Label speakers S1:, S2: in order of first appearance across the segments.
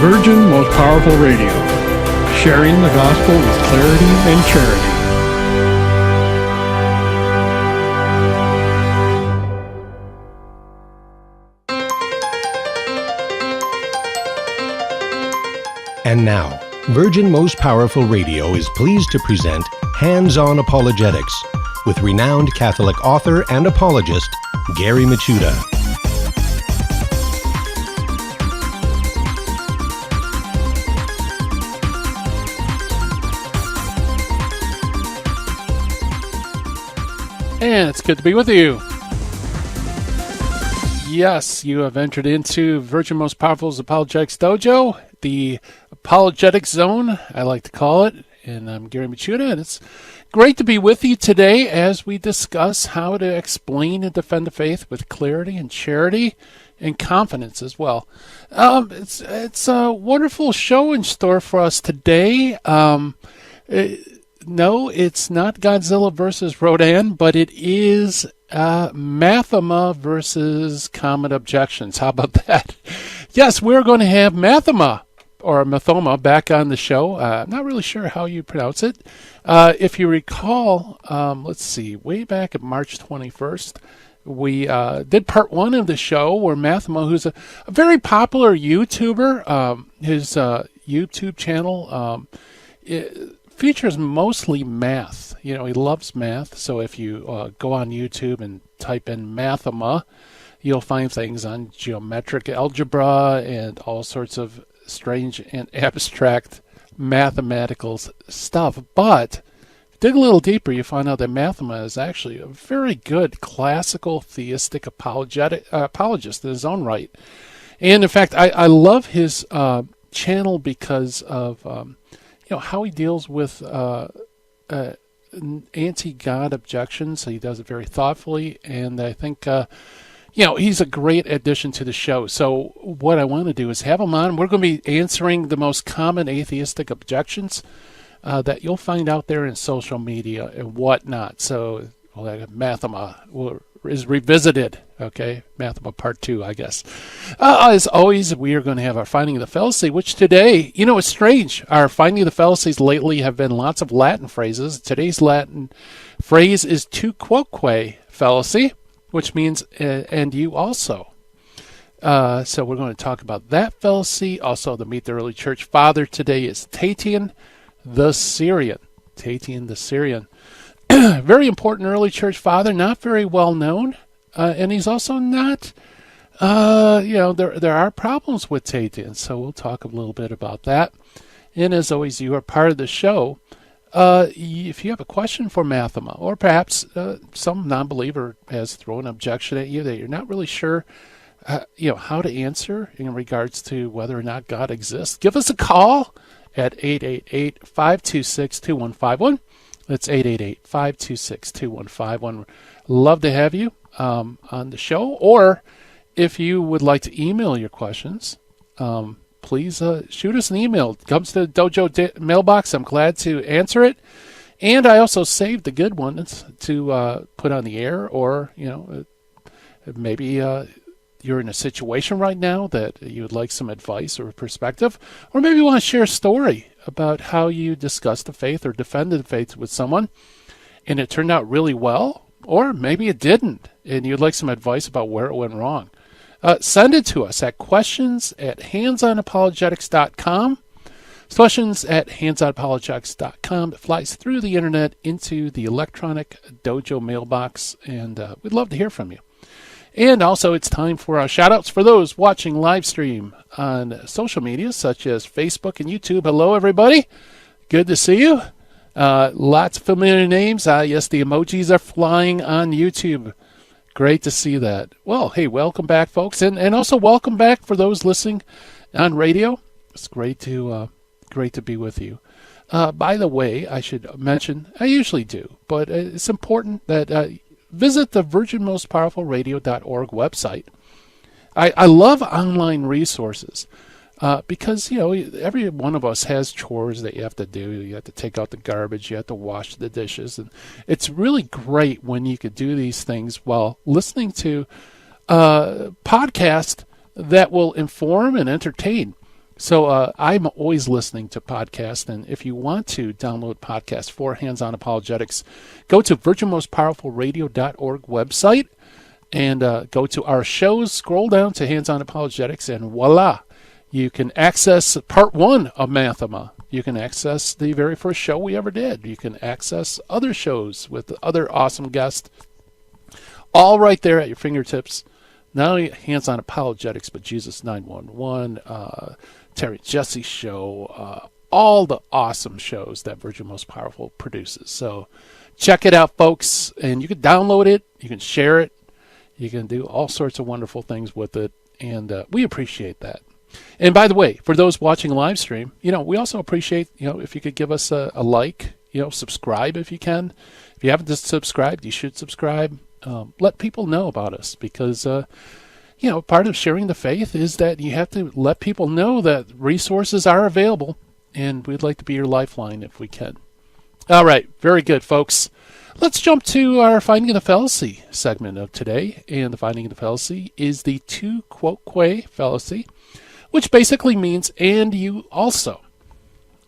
S1: Virgin Most Powerful Radio, sharing the gospel with clarity and charity.
S2: And now, Virgin Most Powerful Radio is pleased to present Hands-On Apologetics with renowned Catholic author and apologist, Gary Michuta.
S3: And it's good to be with you. Yes, you have entered into Virgin Most Powerful's Apologetics Dojo, the Apologetics Zone, I like to call it. And I'm Gary Michuta, and it's great to be with you today as we discuss how to explain and defend the faith with clarity and charity and confidence as well. It's a wonderful show in store for us today. No, it's not Godzilla versus Rodan, but it is Mathoma versus Common Objections. How about that? Yes, we're going to have Mathoma back on the show. I'm not really sure how you pronounce it. If you recall, let's see, way back at March 21st, we did part one of the show where Mathoma, who's a very popular YouTuber, his YouTube channel features mostly math. You know, he loves math. So if you go on YouTube and type in Mathoma, you'll find things on geometric algebra and all sorts of strange and abstract mathematical stuff. But dig a little deeper, you find out that Mathoma is actually a very good classical theistic apologist in his own right. And in fact, I love his channel because of how he deals with anti-God objections. So he does it very thoughtfully, and I think he's a great addition to the show. So what I want to do is have him on. We're going to be answering the most common atheistic objections that you'll find out there in social media and whatnot. So Mathoma is revisited. Okay, Mathoma Part 2, I guess. As always, we are going to have our Finding of the Fallacy, which today, it's strange. Our Finding of the Fallacies lately have been lots of Latin phrases. Today's Latin phrase is tu quoque fallacy, which means and you also. So we're going to talk about that fallacy. Also, the Meet the Early Church Father today is Tatian the Syrian. Tatian the Syrian. Very important early church father, not very well known. And he's also not, there are problems with Tatian, so we'll talk a little bit about that. And as always, you are part of the show. If you have a question for Mathoma, or perhaps some non-believer has thrown an objection at you that you're not really sure, how to answer in regards to whether or not God exists, give us a call at 888-526-2151. That's 888-526-2151. Love to have you on the show. Or if you would like to email your questions, please shoot us an email. It comes to the Dojo mailbox. I'm glad to answer it. And I also saved the good ones to put on the air. Or, maybe you're in a situation right now that you would like some advice or perspective. Or maybe you want to share a story about how you discussed the faith or defended the faith with someone and it turned out really well, or maybe it didn't and you'd like some advice about where it went wrong. Send it to us at questions@handsonapologetics.com. Questions@handsonapologetics.com. It flies through the internet into the electronic Dojo mailbox, and we'd love to hear from you. And also, it's time for our shout-outs for those watching live stream on social media, such as Facebook and YouTube. Hello, everybody. Good to see you. Lots of familiar names. Yes, the emojis are flying on YouTube. Great to see that. Well, hey, welcome back, folks. And also welcome back for those listening on radio. It's great to be with you. By the way, I should mention, I usually do, but it's important that visit the virginmostpowerfulradio.org website. I love online resources because, every one of us has chores that you have to do. You have to take out the garbage. You have to wash the dishes. And it's really great when you could do these things while listening to podcasts that will inform and entertain. So I'm always listening to podcasts, and if you want to download podcasts for Hands-On Apologetics, go to virginmostpowerfulradio.org website and go to our shows, scroll down to Hands-On Apologetics, and voila, you can access part 1 of Mathoma. You can access the very first show we ever did. You can access other shows with other awesome guests, all right there at your fingertips. Not only Hands-On Apologetics, but Jesus 911, Terry Jesse Show, all the awesome shows that Virgin Most Powerful produces. So check it out, folks. And you can download it. You can share it. You can do all sorts of wonderful things with it. And we appreciate that. And by the way, for those watching live stream, we also appreciate, if you could give us a like, subscribe if you can. If you haven't just subscribed, you should subscribe. Let people know about us because, part of sharing the faith is that you have to let people know that resources are available, and we'd like to be your lifeline if we can. All right, very good, folks. Let's jump to our Finding the Fallacy segment of today, and the Finding the Fallacy is the tu quoque fallacy, which basically means and you also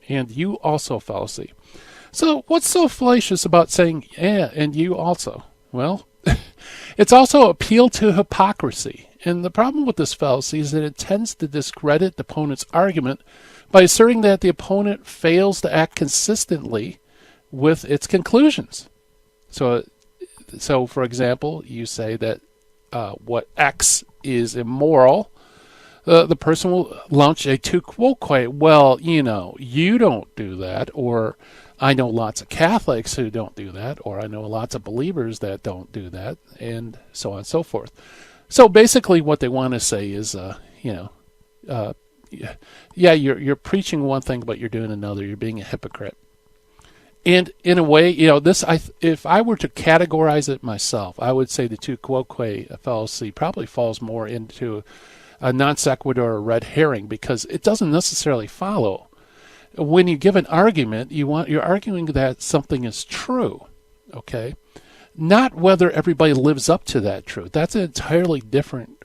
S3: fallacy. So what's so fallacious about saying yeah and you also? Well, it's also appeal to hypocrisy. And the problem with this fallacy is that it tends to discredit the opponent's argument by asserting that the opponent fails to act consistently with its conclusions. So for example, you say that what X is immoral. The person will launch a tu quoque. Well, you don't do that, or I know lots of Catholics who don't do that, or I know lots of believers that don't do that, and so on and so forth. So basically what they want to say is, you're preaching one thing, but you're doing another. You're being a hypocrite. And in a way, if I were to categorize it myself, I would say the tu quoque fallacy probably falls more into a non sequitur or red herring because it doesn't necessarily follow. When you give an argument, you're arguing that something is true, okay? Not whether everybody lives up to that truth. That's an entirely different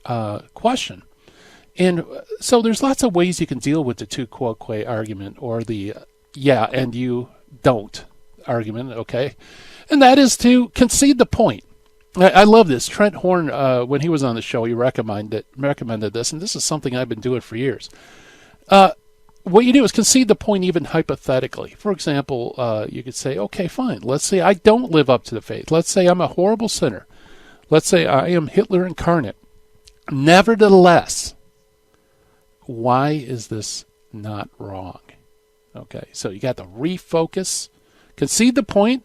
S3: question. And so there's lots of ways you can deal with the tu quoque argument or the yeah and you don't argument, okay? And that is to concede the point. I love this. Trent Horn, when he was on the show, he recommended this, and this is something I've been doing for years. What you do is concede the point even hypothetically. For example, you could say, okay, fine. Let's say I don't live up to the faith. Let's say I'm a horrible sinner. Let's say I am Hitler incarnate. Nevertheless, why is this not wrong? Okay, so you got to refocus, concede the point,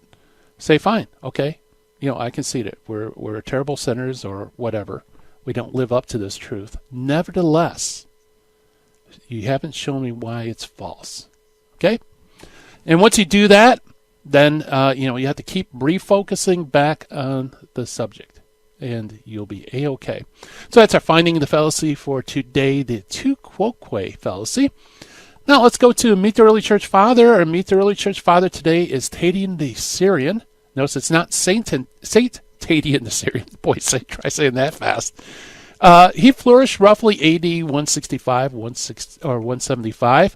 S3: say, fine, okay. I concede it. We're terrible sinners or whatever. We don't live up to this truth. Nevertheless, you haven't shown me why it's false. Okay? And once you do that, then, you have to keep refocusing back on the subject. And you'll be A-okay. So that's our Finding the Fallacy for today, the tu quoque fallacy. Now let's go to Meet the Early Church Father. Our Meet the Early Church Father today is Tatian the Syrian. Notice it's not Saint Tatian the Syrian. Boy, try saying that fast. He flourished roughly AD 165 or 175.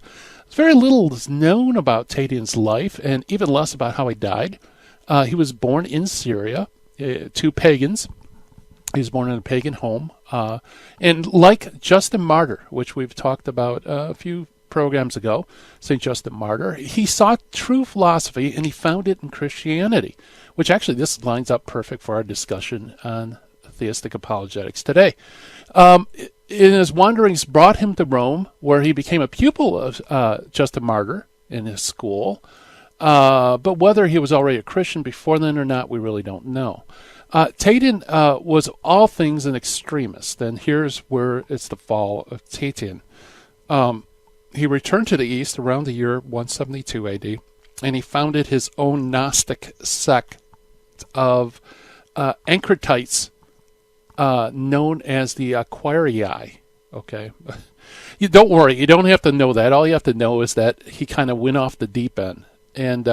S3: Very little is known about Tatian's life, and even less about how he died. He was born in Syria to pagans. He was born in a pagan home. And like Justin Martyr, which we've talked about a few programs ago, St. Justin Martyr, he sought true philosophy and he found it in Christianity, which actually this lines up perfect for our discussion on theistic apologetics today. In his wanderings brought him to Rome, where he became a pupil of Justin Martyr in his school. But whether he was already a Christian before then or not, we really don't know. Tatian was all things an extremist, and here's where it's the fall of Tatian. He returned to the East around the year 172 AD, and he founded his own Gnostic sect of Ankratites, known as the Aquarii. Okay, don't worry, you don't have to know that. All you have to know is that he kind of went off the deep end. And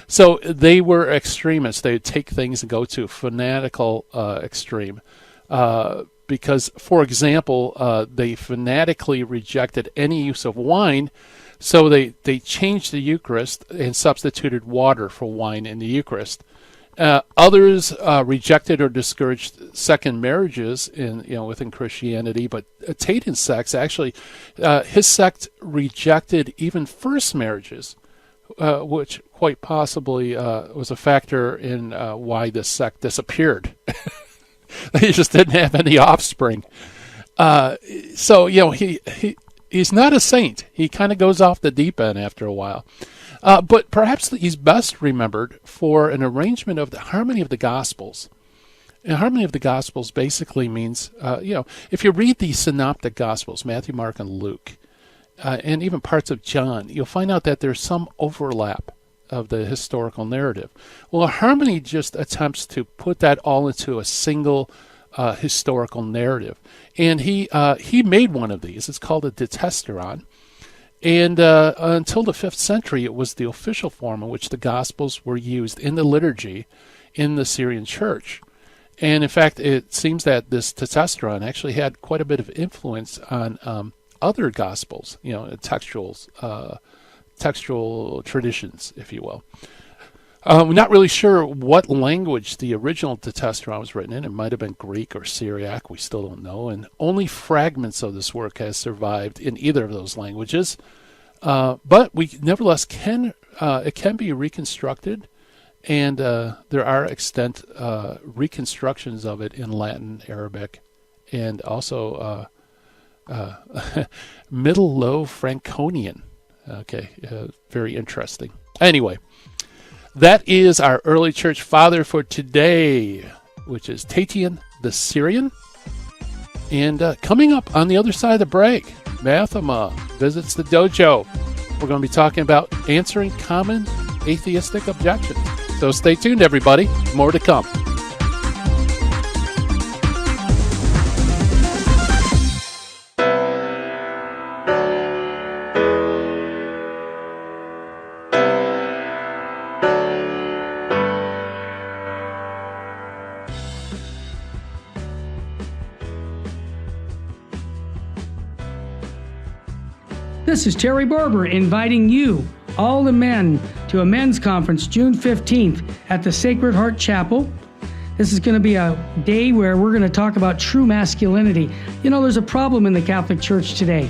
S3: so they were extremists. They would take things and go to a fanatical extreme. because, for example, they fanatically rejected any use of wine, so they changed the Eucharist and substituted water for wine in the Eucharist. Others rejected or discouraged second marriages within Christianity, but Tatan's sect actually, his sect rejected even first marriages, which quite possibly was a factor in why this sect disappeared. They just didn't have any offspring. So he's not a saint. He kind of goes off the deep end after a while. But perhaps he's best remembered for an arrangement of the harmony of the Gospels. And harmony of the Gospels basically means, if you read the synoptic Gospels, Matthew, Mark, and Luke, and even parts of John, you'll find out that there's some overlap of the historical narrative. Well, harmony just attempts to put that all into a single historical narrative. And he made one of these. It's called a Diatessaron. And until the 5th century, it was the official form in which the Gospels were used in the liturgy in the Syrian church. And in fact, it seems that this Diatessaron actually had quite a bit of influence on other Gospels, textual traditions, if you will. We're not really sure what language the original Diatessaron was written in. It might have been Greek or Syriac. We still don't know. And only fragments of this work has survived in either of those languages. But we nevertheless it can be reconstructed. And there are extant reconstructions of it in Latin, Arabic, and also Middle Low Franconian. Okay, very interesting. Anyway, that is our early church father for today, which is Tatian the Syrian. And coming up on the other side of the break, Mathoma visits the dojo. We're going to be talking about answering common atheistic objections. So stay tuned, everybody. More to come.
S4: This is Terry Barber inviting you, all the men, to a men's conference June 15th at the Sacred Heart Chapel. This is going to be a day where we're going to talk about true masculinity. You know, there's a problem in the Catholic Church today.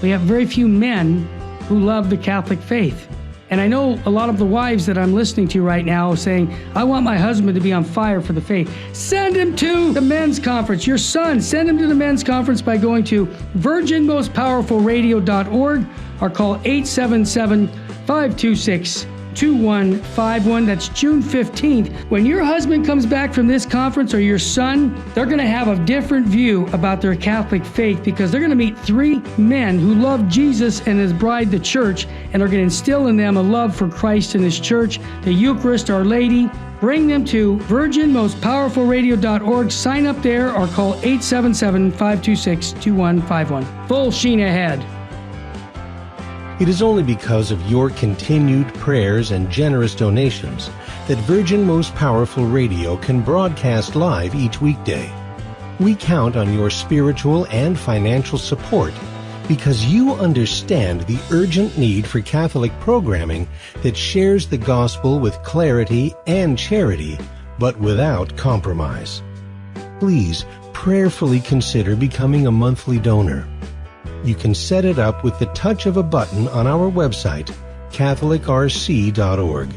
S4: We have very few men who love the Catholic faith. And I know a lot of the wives that I'm listening to right now saying, I want my husband to be on fire for the faith. Send him to the men's conference. Your son, send him to the men's conference by going to virginmostpowerfulradio.org or call 877-526-2151. That's June 15th. When your husband comes back from this conference, or your son, they're going to have a different view about their Catholic faith, because they're going to meet 3 men who love Jesus and his bride, the church, and are going to instill in them a love for Christ and his church, the Eucharist, Our Lady. Bring them to virginmostpowerfulradio.org. Sign up there or call 877-526-2151. Full sheen ahead.
S2: It is only because of your continued prayers and generous donations that Virgin Most Powerful Radio can broadcast live each weekday. We count on your spiritual and financial support because you understand the urgent need for Catholic programming that shares the gospel with clarity and charity, but without compromise. Please prayerfully consider becoming a monthly donor. You can set it up with the touch of a button on our website, catholicrc.org.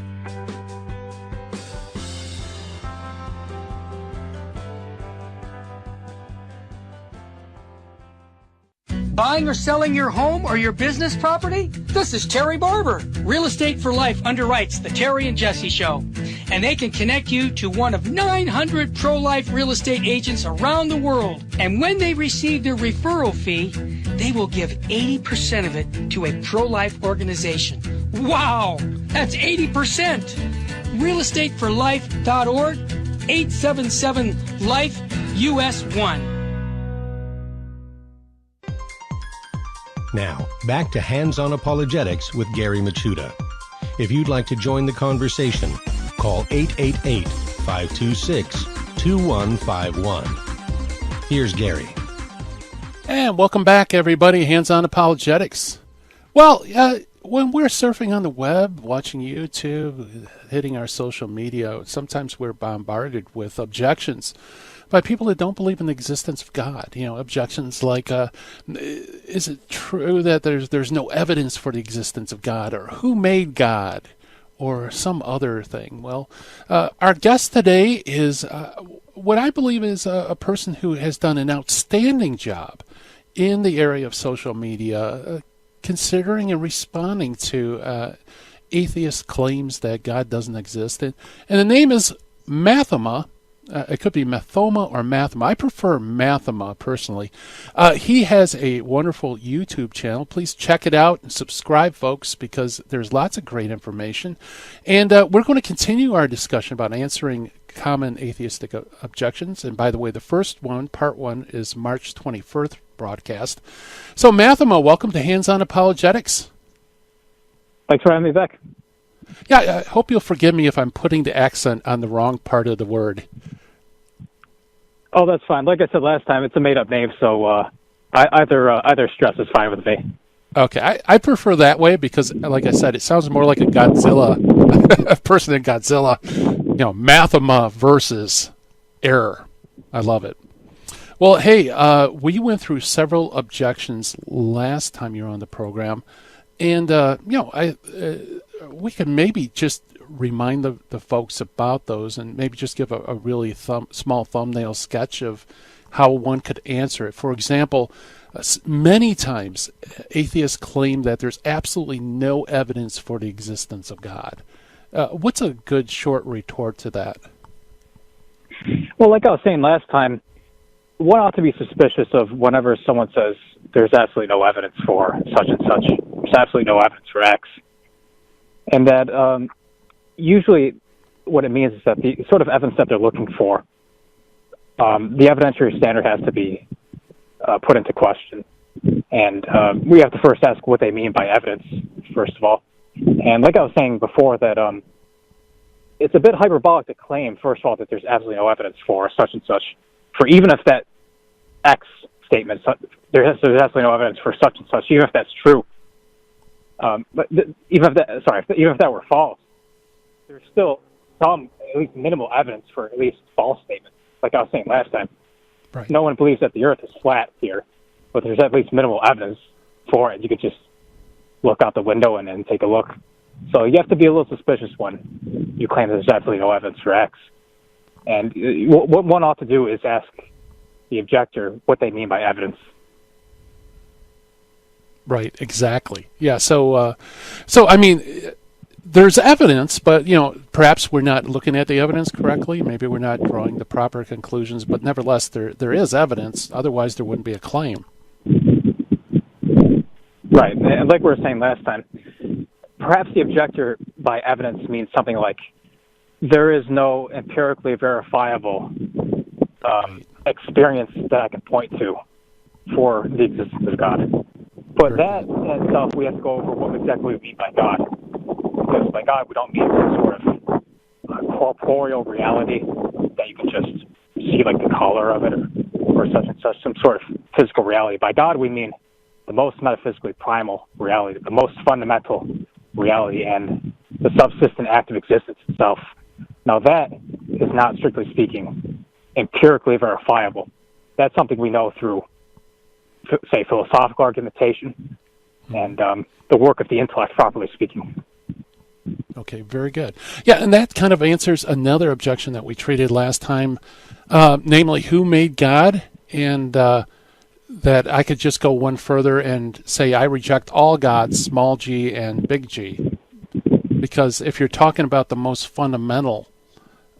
S4: Buying or selling your home or your business property? This is Terry Barber. Real Estate for Life underwrites the Terry and Jesse Show. And they can connect you to one of 900 pro-life real estate agents around the world. And when they receive their referral fee, they will give 80% of it to a pro-life organization. Wow! That's 80%! realestateforlife.org, 877-LIFE-US1.
S2: Now, back to Hands-on Apologetics with Gary Machuda. If you'd like to join the conversation, call 888-526-2151. Here's Gary.
S3: And welcome back, everybody. Hands-on Apologetics. Well, when we're surfing on the web, watching YouTube, hitting our social media, sometimes we're bombarded with objections by people that don't believe in the existence of God. You know, objections like, is it true that there's no evidence for the existence of God, or who made God, or some other thing? Well, our guest today is what I believe is a person who has done an outstanding job in the area of social media, considering and responding to atheist claims that God doesn't exist. And the name is Mathoma. It could be Mathoma or Mathoma. I prefer Mathoma personally. He has a wonderful YouTube channel. Please check it out and subscribe, folks, because there's lots of great information. And we're going to continue our discussion about answering common atheistic objections. And by the way, the first one, part 1, is March 21st broadcast. So Mathoma, welcome to Hands-on Apologetics.
S5: Thanks for having me back.
S3: Yeah, I hope you'll forgive me if I'm putting the accent on the wrong part of the word.
S5: Oh, that's fine. Like I said last time, it's a made-up name, so either stress is fine with me.
S3: Okay, I prefer that way because, like I said, it sounds more like a Godzilla, a person in Godzilla. You know, Mathoma versus error. I love it. Well, hey, we went through several objections last time you were on the program, and we can maybe just remind the folks about those, and maybe just give a really small thumbnail sketch of how one could answer it. For example, many times atheists claim that there's absolutely no evidence for the existence of God. What's a good short retort to that?
S5: Well, like I was saying last time, one ought to be suspicious of whenever someone says there's absolutely no evidence for such and such, there's absolutely no evidence for X. And that usually what it means is that the sort of evidence that they're looking for, the evidentiary standard has to be put into question. And we have to first ask what they mean by evidence, first of all. And like I was saying before, that it's a bit hyperbolic to claim, first of all, that there's absolutely no evidence for such and such. For even if that X statement, there's absolutely no evidence for such and such, even if that's true. But even if that were false, there's still some, at least minimal evidence for at least false statements. Like I was saying last time,
S3: Right.
S5: No one believes that the Earth is flat here, but there's at least minimal evidence for it. You could just look out the window and then take a look. So you have to be a little suspicious when you claim there's absolutely no evidence for X. And what one ought to do is ask the objector what they mean by evidence.
S3: Right, exactly. Yeah, so I mean, there's evidence, but, you know, perhaps we're not looking at the evidence correctly. Maybe we're not drawing the proper conclusions, but nevertheless, there is evidence. Otherwise, there wouldn't be a claim.
S5: Right, and like we were saying last time, perhaps the objector by evidence means something like, there is no empirically verifiable experience that I can point to for the existence of God. But that in itself, we have to go over what exactly we mean by God. Because by God, we don't mean some sort of corporeal reality that you can just see, like the color of it or such and such, some sort of physical reality. By God, we mean the most metaphysically primal reality, the most fundamental reality, and the subsistent act of existence itself. Now that is not, strictly speaking, empirically verifiable. That's something we know through, say, philosophical argumentation and the work of the intellect, properly speaking.
S3: Okay, very good. Yeah, and that kind of answers another objection that we treated last time, namely, who made God? And that I could just go one further and say I reject all gods, small g and big G. Because if you're talking about the most fundamental,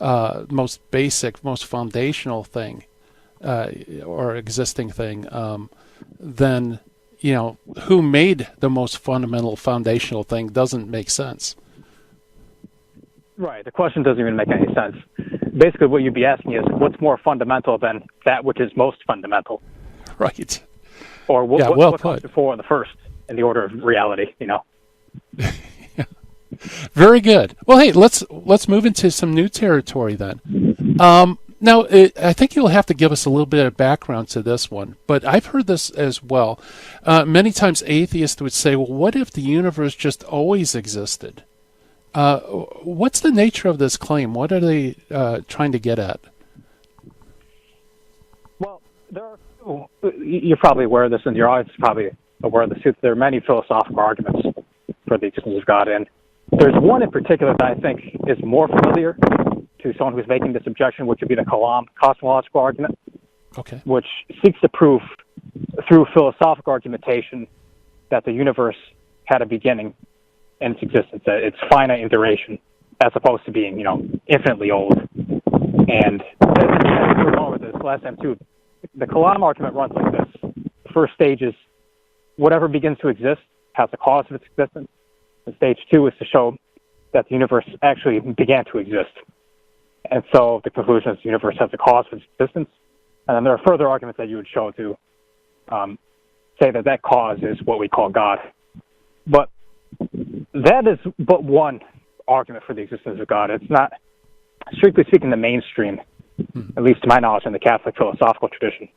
S3: most basic, most foundational thing, or existing thing, then, you know, who made the most fundamental, foundational thing doesn't make sense.
S5: Right. The question doesn't even make any sense. Basically, what you'd be asking is, what's more fundamental than that which is most fundamental?
S3: Right.
S5: Or what
S3: well
S5: comes before the first in the order of reality, you know?
S3: Yeah. Very good. Well, hey, let's move into some new territory then. Now, I think you'll have to give us a little bit of background to this one, but I've heard this as well. Many times atheists would say, well, what if the universe just always existed? What's the nature of this claim? What are they trying to get at?
S5: Well, you're probably aware of this, and your audience is probably aware of this too. There are many philosophical arguments for the existence of God, and there's one in particular that I think is more familiar to someone who's making this objection, which would be the Kalam cosmological argument,
S3: Okay.
S5: which seeks to prove through philosophical argumentation that the universe had a beginning in its existence, that it's finite in duration, as opposed to being, infinitely old. And as we were going with this last time too, the Kalam argument runs like this. The first stage is whatever begins to exist has a cause of its existence. And stage 2 is to show that the universe actually began to exist. And so the conclusion is the universe has a cause of its existence. And then there are further arguments that you would show to say that cause is what we call God. But that is but one argument for the existence of God. It's not, strictly speaking, the mainstream, at least to my knowledge, in the Catholic philosophical tradition.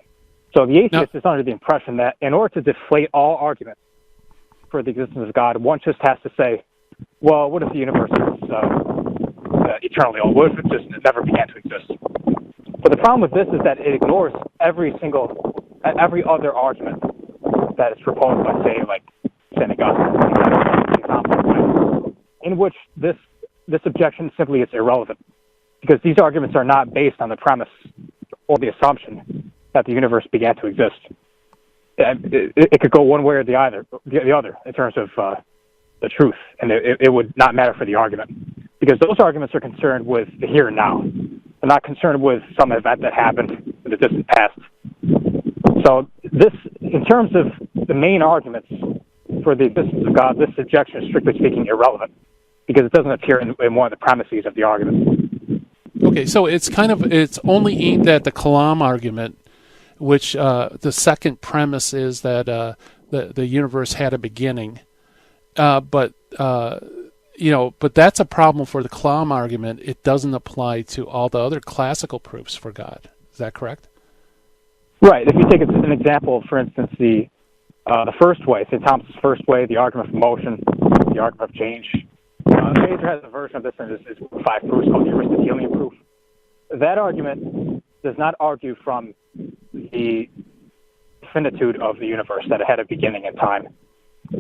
S5: So the atheist is under the impression that in order to deflate all arguments for the existence of God, one just has to say, well, what if the universe is eternally old? What if it just never began to exist? But the problem with this is that it ignores every other argument that is proposed by, say, like St. Augustine, in which this objection simply is irrelevant, because these arguments are not based on the premise or the assumption that the universe began to exist. It could go one way or the other in terms of the truth, and it would not matter for the argument, because those arguments are concerned with the here and now. They're not concerned with some event that happened in the distant past. So this, in terms of the main arguments for the existence of God, this objection is, strictly speaking, irrelevant, because it doesn't appear in one of the premises of the argument.
S3: Okay, so it's only aimed at the Kalam argument, which the second premise is that the universe had a beginning, but that's a problem for the Kalam argument. It doesn't apply to all the other classical proofs for God. Is that correct?
S5: Right. If you take an example, for instance, the first way, St. Thomas's first way, the argument of motion, the argument of change. Fraser has a version of this in his 5 proofs called the Aristotelian proof. That argument does not argue from the finitude of the universe, that it had a beginning in time.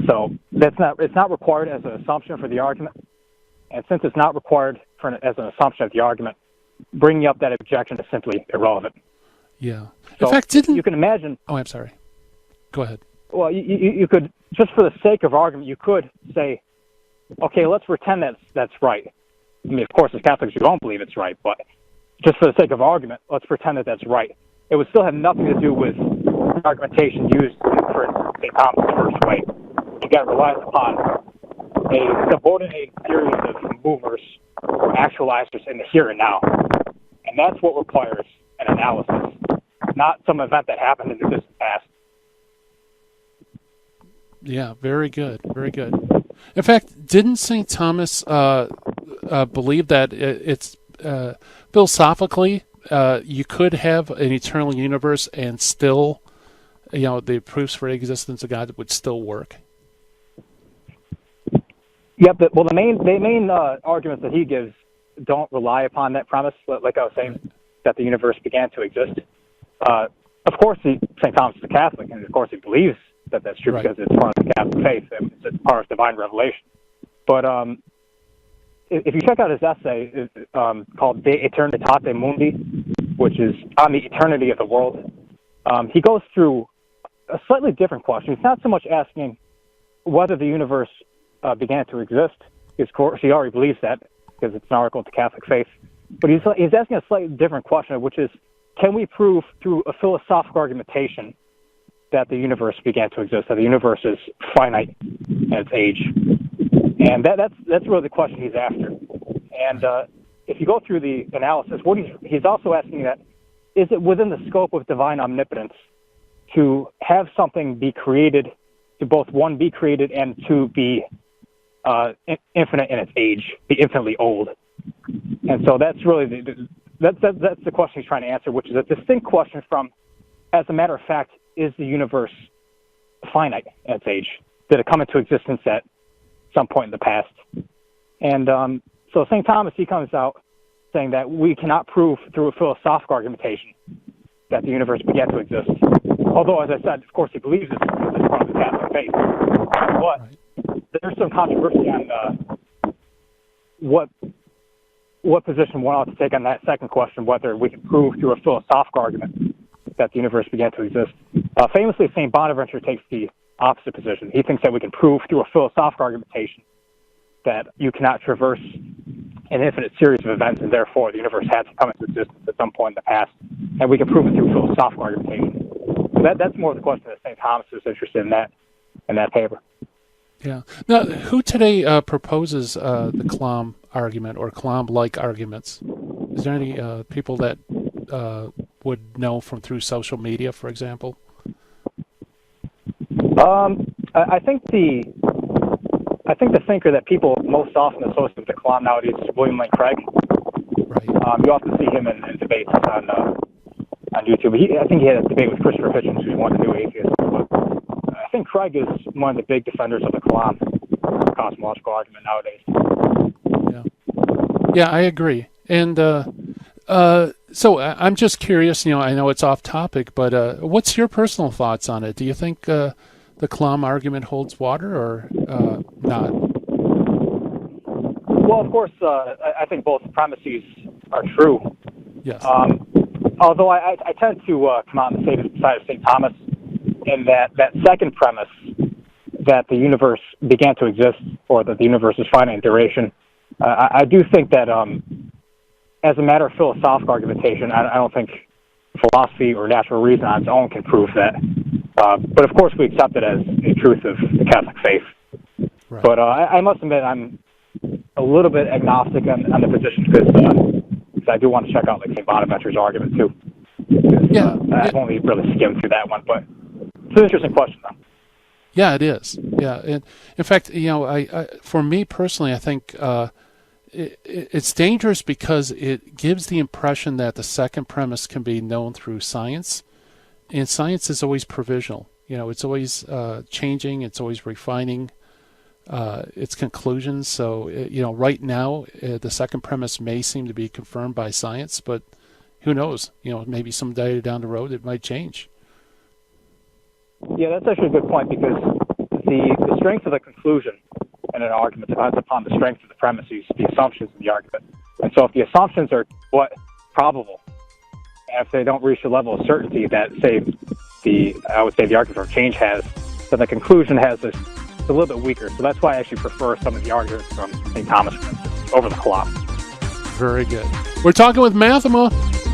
S5: So it's not required as an assumption for the argument. And since it's not required as an assumption of the argument, bringing up that objection is simply irrelevant.
S3: Yeah.
S5: So
S3: in fact,
S5: you can imagine.
S3: Oh, I'm sorry. Go ahead.
S5: Well, you could, just for the sake of argument, you could say, okay, let's pretend that's right. I mean, of course, as Catholics, you don't believe it's right, but just for the sake of argument, let's pretend that that's right. It would still have nothing to do with argumentation used for St. Thomas' first way. Again, relies upon a subordinated series of movers or actualizers in the here and now. And that's what requires an analysis, not some event that happened in the distant past.
S3: Yeah, very good, very good. In fact, didn't St. Thomas believe that it's philosophically you could have an eternal universe and still, the proofs for the existence of God would still work?
S5: Yep. Well, the main arguments that he gives don't rely upon that premise. Like I was saying, that the universe began to exist. Of course, St. Thomas is a Catholic, and of course he believes that that's true, right, because it's part of the Catholic faith. It's part of divine revelation. But if you check out his essay called De Eternitate Mundi, which is on the eternity of the world, he goes through a slightly different question. He's not so much asking whether the universe began to exist, because of course he already believes that, because it's an article of the Catholic faith. But he's asking a slightly different question, which is, can we prove through a philosophical argumentation that the universe began to exist, that the universe is finite in its age? And that's really the question he's after. And if you go through the analysis, what he's also asking that, is it within the scope of divine omnipotence to have something be created, to both, one, be created, and two, be infinite in its age, be infinitely old? And so that's really that's the question he's trying to answer, which is a distinct question from, as a matter of fact, is the universe finite at its age? Did it come into existence at some point in the past? And so St. Thomas, he comes out saying that we cannot prove through a philosophical argumentation that the universe began to exist. Although, as I said, of course, he believes it's from the Catholic faith. But there's some controversy on what position one ought to take on that second question, whether we can prove through a philosophical argument that the universe began to exist. Famously, St. Bonaventure takes the opposite position. He thinks that we can prove through a philosophical argumentation that you cannot traverse an infinite series of events, and therefore the universe had to come into existence at some point in the past, and we can prove it through philosophical argumentation. So that's more of the question that St. Thomas is interested in that paper.
S3: Yeah. Now, who today proposes the Clom argument or Clom-like arguments? Is there any people that would know from through social media, for example?
S5: I think the thinker that people most often associate with the Clom nowadays is William Lane Craig.
S3: Right.
S5: You often see him in debates on YouTube. I think he had a debate with Christopher Hitchens, who's one of the new atheists. But I think Craig is one of the big defenders of the Clom cosmological argument nowadays.
S3: Yeah, I agree. And so I'm just curious. I know it's off topic, but what's your personal thoughts on it? Do you think the Clom argument holds water or not?
S5: Well, of course, I think both premises are true.
S3: Yes.
S5: Although I tend to come out on the side of St. Thomas in that second premise, that the universe began to exist or that the universe is finite in duration. I do think that as a matter of philosophical argumentation, I don't think philosophy or natural reason on its own can prove that. But of course, we accept it as a truth of the Catholic faith. Right. But I must admit, I'm a little bit agnostic on the position because I do want to check out St. Bonaventure's argument too. I've only really skimmed through that one, but it's an interesting question, though.
S3: Yeah, it is. Yeah, and in fact, I for me personally, I think it's dangerous because it gives the impression that the second premise can be known through science, and science is always provisional. It's always changing. It's always refining its conclusions. So, right now, the second premise may seem to be confirmed by science, but who knows? Maybe someday down the road it might change.
S5: Yeah, that's actually a good point because the strength of the conclusion in an argument depends upon the strength of the premises, the assumptions in the argument. And so if the assumptions are probable, and if they don't reach the level of certainty that, say, the argument for change has, then the conclusion has a little bit weaker. So that's why I actually prefer some of the arguments from St. Thomas, for instance, over the Clom.
S3: Very good. We're talking with Mathoma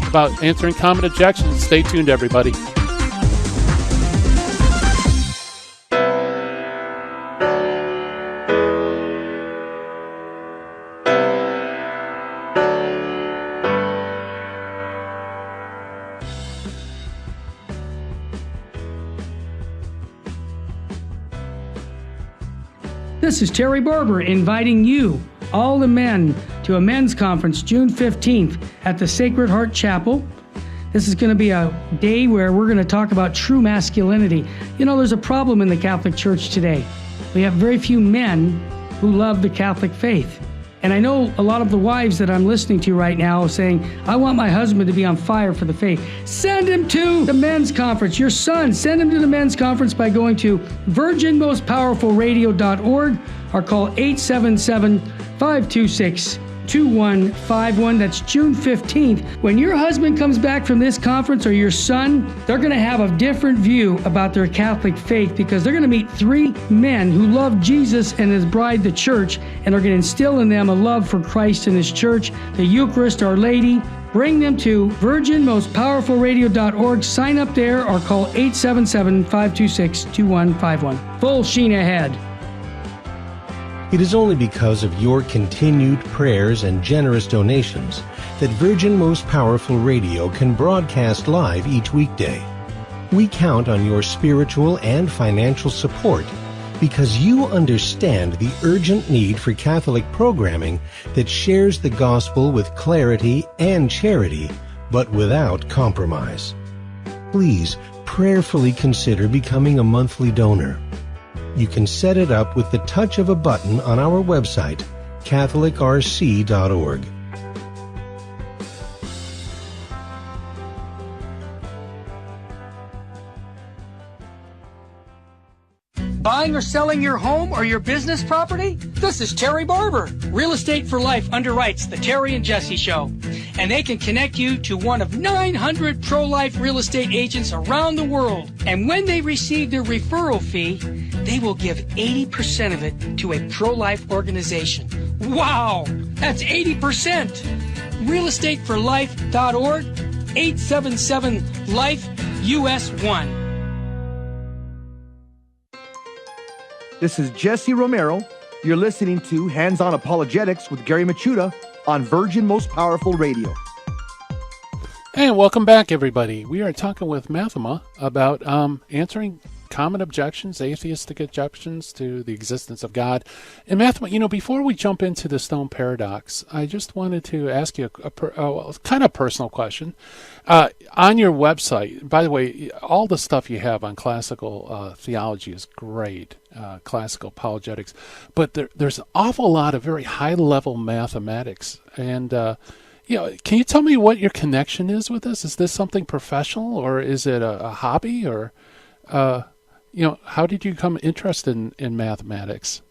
S3: about answering common objections. Stay tuned, everybody.
S4: This is Terry Barber inviting you, all the men, to a men's conference June 15th at the Sacred Heart Chapel. This is going to be a day where we're going to talk about true masculinity. There's a problem in the Catholic Church today. We have very few men who love the Catholic faith. And I know a lot of the wives that I'm listening to right now saying, I want my husband to be on fire for the faith. Send him to the men's conference. Your son, send him to the men's conference by going to virginmostpowerfulradio.org or call 877-526-2151. That's June 15th. When your husband comes back from this conference or your son, they're going to have a different view about their Catholic faith because they're going to meet three men who love Jesus and his bride, the church, and are going to instill in them a love for Christ and his church, the Eucharist, Our Lady. Bring them to virginmostpowerfulradio.org. Sign up there or call 877-526-2151. Full sheen ahead.
S2: It is only because of your continued prayers and generous donations that Virgin Most Powerful Radio can broadcast live each weekday. We count on your spiritual and financial support because you understand the urgent need for Catholic programming that shares the gospel with clarity and charity, but without compromise. Please prayerfully consider becoming a monthly donor. You can set it up with the touch of a button on our website, catholicrc.org.
S4: Buying or selling your home or your business property? This is Terry Barber. Real Estate for Life underwrites the Terry and Jesse Show, and they can connect you to one of 900 pro-life real estate agents around the world. And when they receive their referral fee, they will give 80% of it to a pro-life organization. Wow, that's 80%. realestateforlife.org, 877-LIFE-US1.
S6: This is Jesse Romero. You're listening to Hands-On Apologetics with Gary Machuda on Virgin Most Powerful Radio.
S3: And welcome back, everybody. We are talking with Mathoma about answering common objections, atheistic objections to the existence of God. And Mathoma, before we jump into the stone paradox, I just wanted to ask you a kind of personal question. On your website, by the way, all the stuff you have on classical theology is great, classical apologetics, but there's an awful lot of very high-level mathematics. And, can you tell me what your connection is with this? Is this something professional, or is it a hobby, or... how did you become interested in mathematics?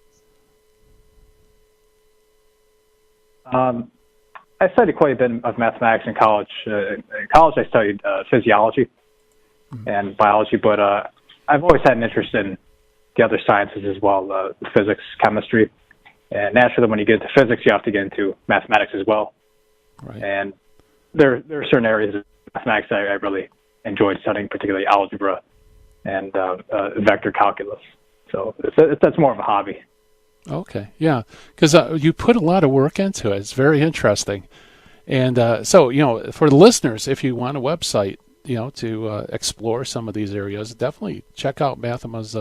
S5: I studied quite a bit of mathematics in college. In college, I studied physiology and biology, but I've always had an interest in the other sciences as well, physics, chemistry. And naturally, when you get into physics, you have to get into mathematics as well.
S3: Right.
S5: And there are certain areas of mathematics that I really enjoyed studying, particularly algebra and vector calculus. So that's more of a hobby.
S3: Okay, yeah, because you put a lot of work into it. It's very interesting. And so, for the listeners, if you want a website, to explore some of these areas, definitely check out Mathoma's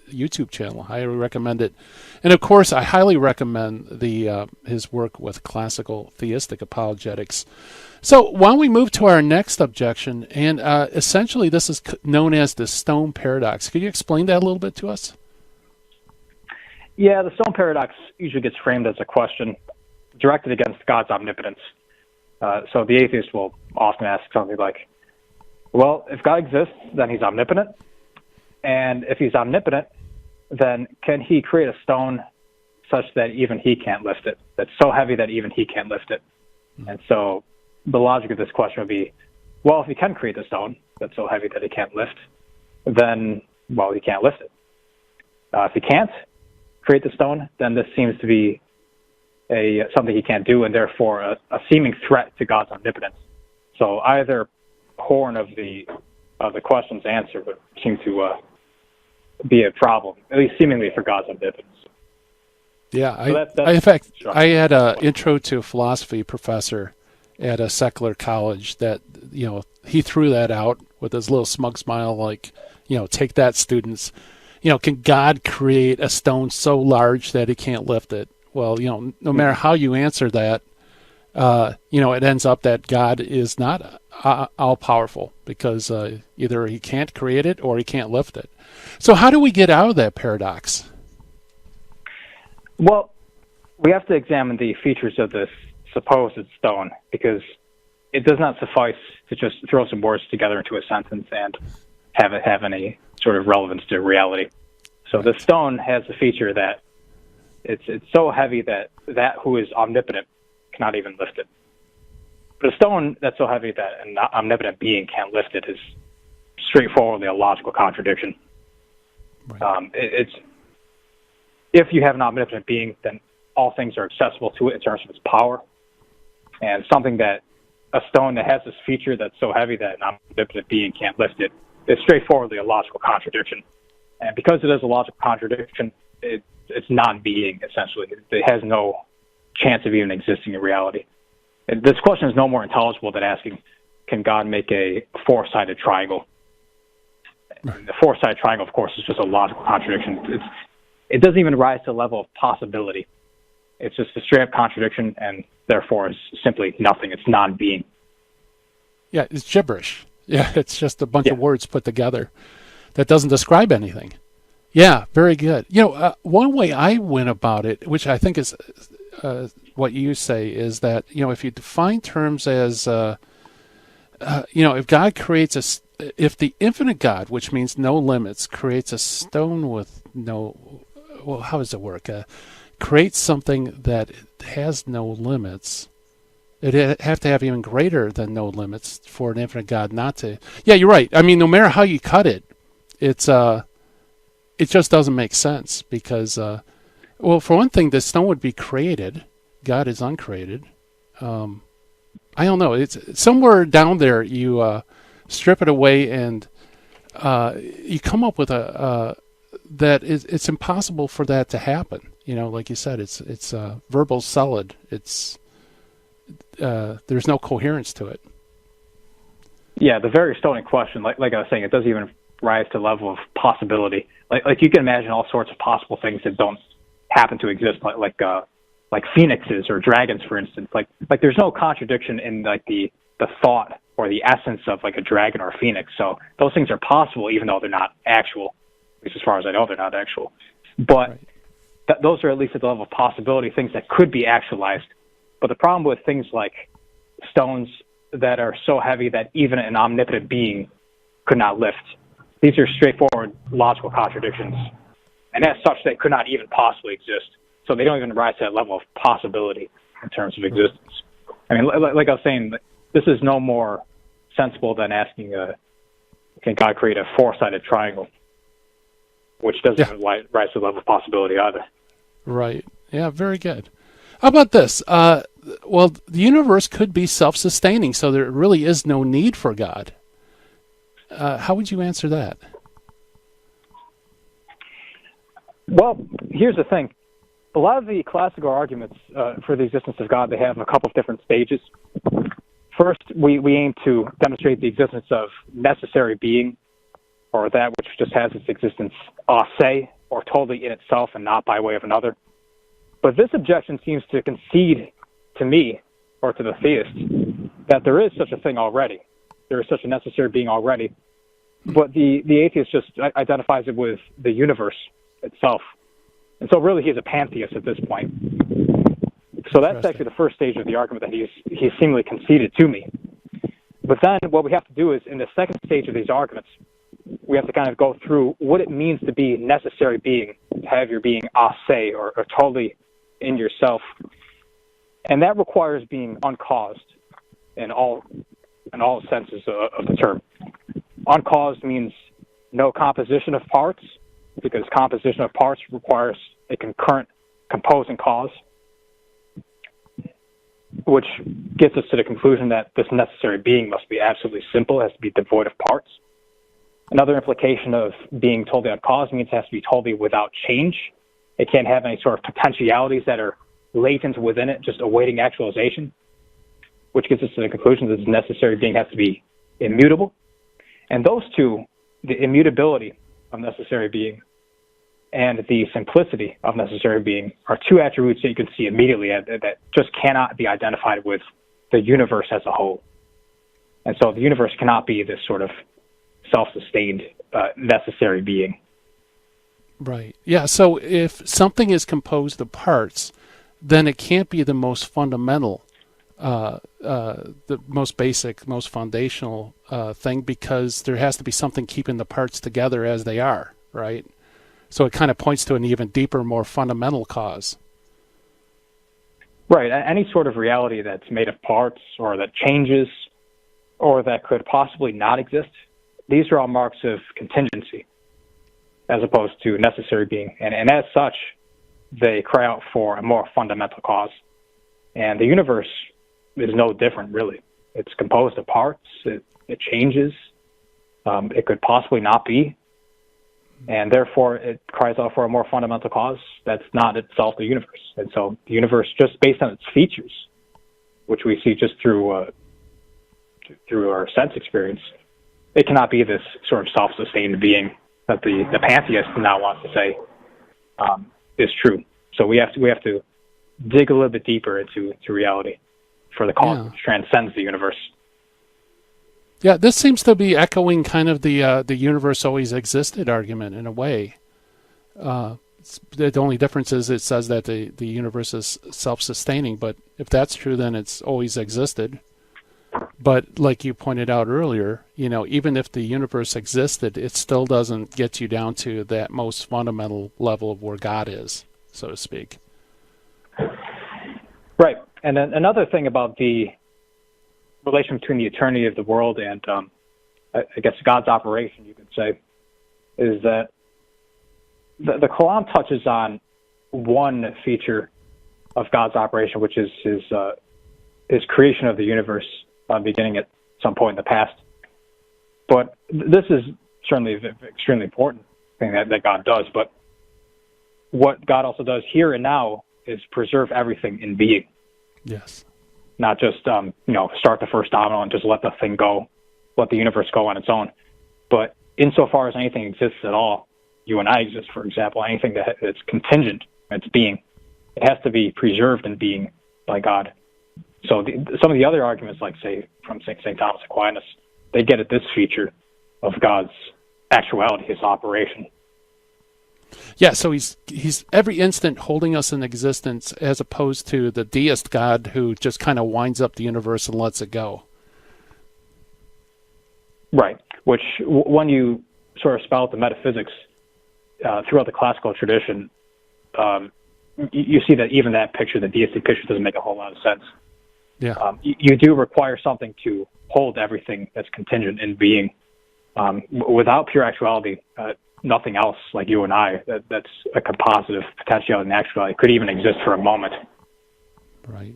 S3: YouTube channel. I highly recommend it. And of course, I highly recommend his work with classical theistic apologetics. So why don't we move to our next objection? And essentially, this is known as the stone paradox. Could you explain that a little bit to us?
S5: Yeah, the stone paradox usually gets framed as a question directed against God's omnipotence. So the atheist will often ask something like, well, if God exists, then he's omnipotent. And if he's omnipotent, then can he create a stone such that even he can't lift it, that's so heavy that even he can't lift it? And so the logic of this question would be, well, if he can create the stone that's so heavy that he can't lift, then, well, he can't lift it. If he can't create the stone, then this seems to be something he can't do, and therefore a seeming threat to God's omnipotence. So either horn of the question's answer would seem to be a problem, at least seemingly for God's omnipotence.
S3: Yeah,
S5: So
S3: in fact, I had an intro to philosophy professor at a secular college that, he threw that out with his little smug smile, like, take that, students. Can God create a stone so large that he can't lift it? Well, no matter how you answer that, it ends up that God is not all-powerful because either he can't create it or he can't lift it. So how do we get out of that paradox?
S5: Well, we have to examine the features of this supposed stone, because it does not suffice to just throw some words together into a sentence and have it have any sort of relevance to reality. So the stone has the feature that it's so heavy that who is omnipotent cannot even lift it. But a stone that's so heavy that an omnipotent being can't lift it is straightforwardly a logical contradiction.
S3: Right.
S5: If you have an omnipotent being, then all things are accessible to it in terms of its power. And a stone that has this feature that's so heavy that an omnipotent being can't lift it is straightforwardly a logical contradiction. And because it is a logical contradiction, it's non-being, essentially. It has no chance of even existing in reality. And this question is no more intelligible than asking, can God make a four-sided triangle? And the four-sided triangle, of course, is just a logical contradiction. it doesn't even rise to the level of possibility. It's just a straight up contradiction, and therefore is simply nothing. It's non-being.
S3: Yeah, it's gibberish. Yeah, it's just a bunch of words put together that doesn't describe anything. Yeah, very good. One way I went about it, which I think is what you say, is that, if you define terms as, if God creates if the infinite God, which means no limits, creates a stone with how does it work? Creates something that has no limits, it'd have to have even greater than no limits for an infinite God not to. Yeah, you're right. I mean, no matter how you cut it, it just doesn't make sense because, for one thing, the stone would be created. God is uncreated. I don't know. It's somewhere down there. You strip it away, and you come up with it's impossible for that to happen. Like you said, it's verbal solid. It's there's no coherence to it.
S5: Yeah, the very stone in question, like I was saying, it doesn't even rise to the level of possibility. Like you can imagine all sorts of possible things that don't happen to exist, like phoenixes or dragons, for instance. Like there's no contradiction in the thought or the essence of like a dragon or a phoenix. So those things are possible, even though they're not actual. At least as far as I know, they're not actual. But those are at least at the level of possibility, things that could be actualized. But the problem with things like stones that are so heavy that even an omnipotent being could not lift, these are straightforward logical contradictions. And as such, they could not even possibly exist. So they don't even rise to that level of possibility in terms of existence. I mean, like I was saying, this is no more sensible than asking, can God create a four-sided triangle? Which doesn't even rise to the level of possibility either.
S3: Right. Yeah, very good. How about this? The universe could be self-sustaining, so there really is no need for God. How would you answer that?
S5: Well, here's the thing. A lot of the classical arguments for the existence of God, they have a couple of different stages. First, we aim to demonstrate the existence of necessary being, or that which just has its existence a se, or totally in itself and not by way of another. But this objection seems to concede to me, or to the theist, that there is such a thing already. There is such a necessary being already. But the atheist just identifies it with the universe itself. And so really he's a pantheist at this point. So that's actually the first stage of the argument that he's seemingly conceded to me. But then what we have to do is, in the second stage of these arguments, we have to kind of go through what it means to be necessary being, to have your being a se, or totally in yourself. And that requires being uncaused in all senses of the term. Uncaused means no composition of parts, because composition of parts requires a concurrent composing cause, which gets us to the conclusion that this necessary being must be absolutely simple, it has to be devoid of parts. Another implication of being totally uncaused means it has to be totally without change. It can't have any sort of potentialities that are latent within it, just awaiting actualization, which gets us to the conclusion that this necessary being has to be immutable. And those two, the immutability of necessary being and the simplicity of necessary being, are two attributes that you can see immediately that just cannot be identified with the universe as a whole. And so the universe cannot be this sort of self-sustained necessary being.
S3: Right. Yeah, so if something is composed of parts, then it can't be the most fundamental, the most basic, most foundational thing, because there has to be something keeping the parts together as they are, right? So it kind of points to an even deeper, more fundamental cause.
S5: Right. Any sort of reality that's made of parts, or that changes, or that could possibly not exist, these are all marks of contingency, as opposed to necessary being. And as such, they cry out for a more fundamental cause. And the universe is no different, really. It's composed of parts. It changes. It could possibly not be. And therefore, it cries out for a more fundamental cause that's not itself the universe. And so the universe, just based on its features, which we see just through our sense experience, it cannot be this sort of self-sustained being that the pantheist now wants to say. is true. So we have to dig a little bit deeper into reality for the cause which transcends the universe.
S3: Yeah, this seems to be echoing kind of the universe always existed argument in a way. The only difference is it says that the universe is self-sustaining, but if that's true, then it's always existed. But like you pointed out earlier, even if the universe existed, it still doesn't get you down to that most fundamental level of where God is, so to speak.
S5: Right. And then another thing about the relation between the eternity of the world and, I guess, God's operation, you could say, is that the Kalam touches on one feature of God's operation, which is his creation of the universe, beginning at some point in the past. But this is certainly an extremely important thing that God does. But what God also does here and now is preserve everything in being.
S3: Yes.
S5: Not just, start the first domino and just let the thing go, let the universe go on its own. But insofar as anything exists at all, you and I exist, for example, anything that's contingent, it's being, it has to be preserved in being by God. So some of the other arguments, like, say, from St. Thomas Aquinas, they get at this feature of God's actuality, his operation.
S3: Yeah, so he's every instant holding us in existence, as opposed to the deist God who just kind of winds up the universe and lets it go.
S5: Right, which when you sort of spell out the metaphysics throughout the classical tradition, you see that even that picture, the deistic picture, doesn't make a whole lot of sense.
S3: Yeah.
S5: You do require something to hold everything that's contingent in being. Without pure actuality, nothing else, like you and I, that's a composite of potentiality and actuality, could even exist for a moment.
S3: Right.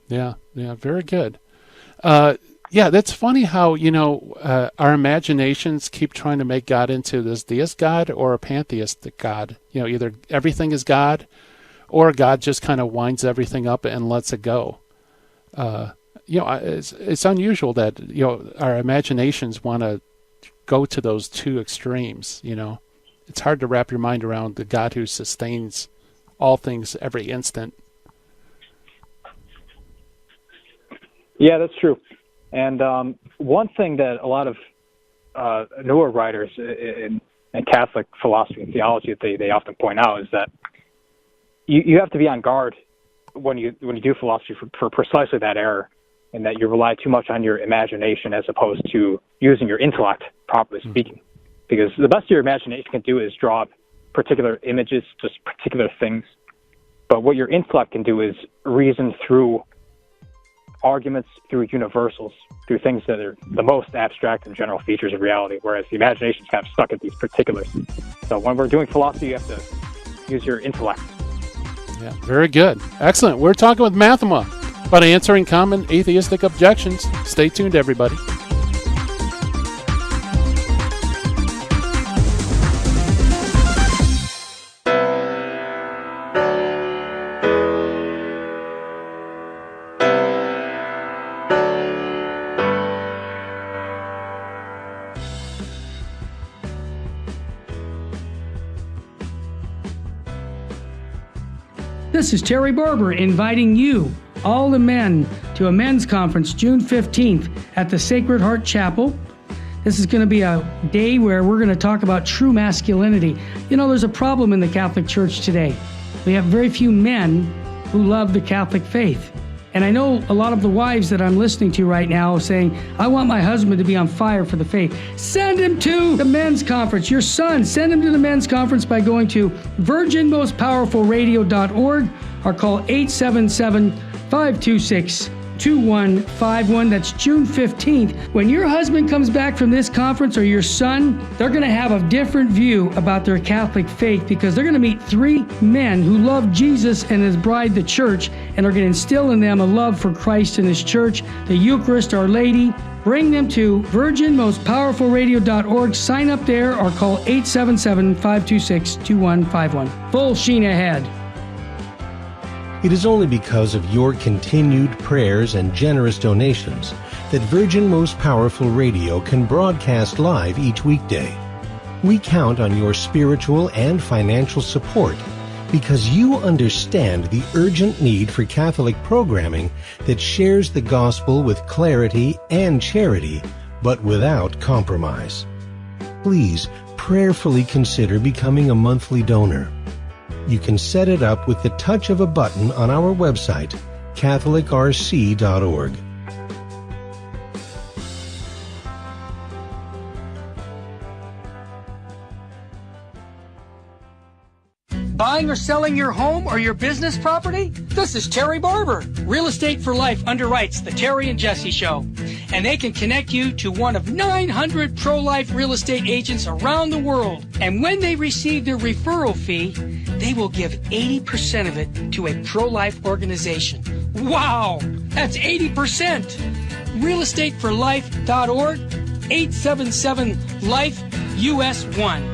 S3: Yeah, very good. That's funny how, our imaginations keep trying to make God into this deist God or a pantheistic God. Either everything is God or God just kind of winds everything up and lets it go. It's unusual that, our imaginations want to go to those two extremes. It's hard to wrap your mind around the God who sustains all things every instant.
S5: Yeah, that's true. And one thing that a lot of newer writers in Catholic philosophy and theology that they often point out is that you have to be on guard when you do philosophy for precisely that error, and that you rely too much on your imagination as opposed to using your intellect, properly speaking. Because the best your imagination can do is draw particular images, just particular things. But what your intellect can do is reason through arguments, through universals, through things that are the most abstract and general features of reality, whereas the imagination's kind of stuck at these particulars. So when we're doing philosophy, you have to use your intellect.
S3: Yeah, very good. Excellent. We're talking with Mathoma about answering common atheistic objections. Stay tuned, everybody.
S4: This is Terry Barber inviting you, all the men, to a men's conference June 15th at the Sacred Heart Chapel. This is going to be a day where we're going to talk about true masculinity. There's a problem in the Catholic Church today. We have very few men who love the Catholic faith. And I know a lot of the wives that I'm listening to right now saying, I want my husband to be on fire for the faith. Send him to the men's conference. Your son, send him to the men's conference by going to virginmostpowerfulradio.org or call 877-526-2151. That's June 15th. When your husband comes back from this conference, or your son, they're going to have a different view about their Catholic faith, because they're going to meet three men who love Jesus and his bride, the church, and are going to instill in them a love for Christ and his church, the Eucharist, Our Lady. Bring them to virginmostpowerfulradio.org. Sign up there or call 877-526-2151. Full sheen ahead.
S2: It is only because of your continued prayers and generous donations that Virgin Most Powerful Radio can broadcast live each weekday. We count on your spiritual and financial support because you understand the urgent need for Catholic programming that shares the gospel with clarity and charity, but without compromise. Please prayerfully consider becoming a monthly donor. You can set it up with the touch of a button on our website, catholicrc.org.
S4: Buying or selling your home or your business property? This is Terry Barber. Real Estate for Life underwrites the Terry and Jesse Show. And they can connect you to one of 900 pro-life real estate agents around the world. And when they receive their referral fee, they will give 80% of it to a pro-life organization. Wow! That's 80%! realestateforlife.org, 877-LIFE-US1.